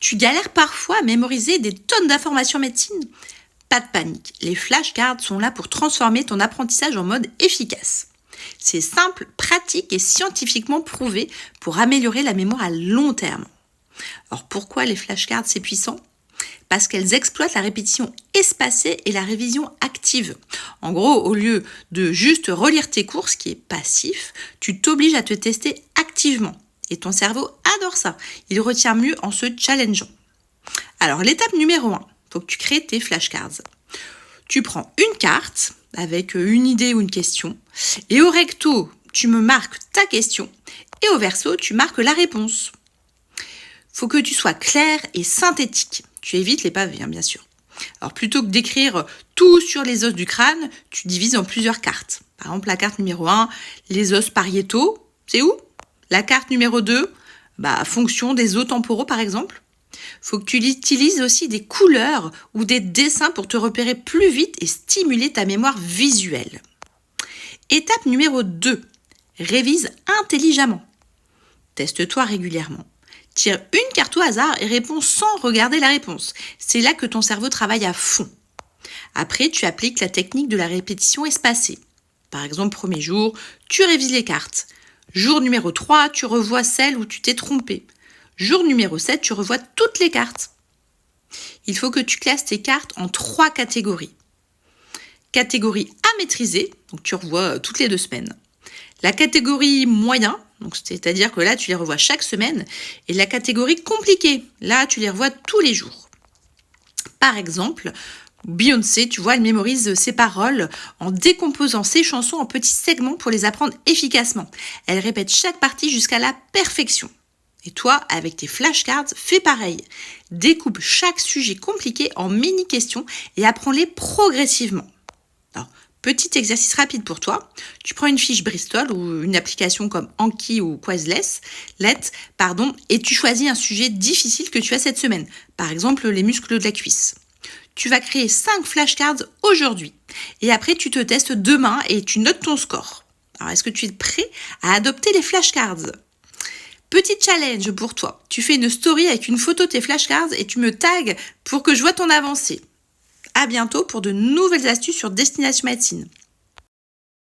Tu galères parfois à mémoriser des tonnes d'informations médecine? Pas de panique, les flashcards sont là pour transformer ton apprentissage en mode efficace. C'est simple, pratique et scientifiquement prouvé pour améliorer la mémoire à long terme. Alors pourquoi les flashcards c'est puissant? Parce qu'elles exploitent la répétition espacée et la révision active. En gros, au lieu de juste relire tes cours, ce qui est passif, tu t'obliges à te tester activement. Et ton cerveau adore ça. Il retient mieux en se challengeant. Alors, l'étape numéro 1, il faut que tu crées tes flashcards. Tu prends une carte avec une idée ou une question. Et au recto, tu me marques ta question. Et au verso, tu marques la réponse. Il faut que tu sois clair et synthétique. Tu évites les pavés, bien sûr. Alors, plutôt que d'écrire tout sur les os du crâne, tu divises en plusieurs cartes. Par exemple, la carte numéro 1, les os pariétaux, c'est où? La carte numéro 2, fonction des os temporaux, par exemple. Il faut que tu utilises aussi des couleurs ou des dessins pour te repérer plus vite et stimuler ta mémoire visuelle. Étape numéro 2, révise intelligemment. Teste-toi régulièrement. Tire une carte au hasard et réponds sans regarder la réponse. C'est là que ton cerveau travaille à fond. Après, tu appliques la technique de la répétition espacée. Par exemple, premier jour, tu révises les cartes. Jour numéro 3, tu revois celle où tu t'es trompé. Jour numéro 7, tu revois toutes les cartes. Il faut que tu classes tes cartes en 3 catégories. Catégorie à maîtriser, donc tu revois toutes les 2 semaines. La catégorie moyen, donc c'est-à-dire que là, tu les revois chaque semaine. Et la catégorie compliquée, là, tu les revois tous les jours. Par exemple, Beyoncé, tu vois, elle mémorise ses paroles en décomposant ses chansons en petits segments pour les apprendre efficacement. Elle répète chaque partie jusqu'à la perfection. Et toi, avec tes flashcards, fais pareil. Découpe chaque sujet compliqué en mini-questions et apprends-les progressivement. Alors, petit exercice rapide pour toi. Tu prends une fiche Bristol ou une application comme Anki ou Quizlet, et tu choisis un sujet difficile que tu as cette semaine. Par exemple, les muscles de la cuisse. Tu vas créer 5 flashcards aujourd'hui. Et après, tu te testes demain et tu notes ton score. Alors, est-ce que tu es prêt à adopter les flashcards? Petit challenge pour toi. Tu fais une story avec une photo de tes flashcards et tu me tags pour que je vois ton avancée. À bientôt pour de nouvelles astuces sur Destination Médecine.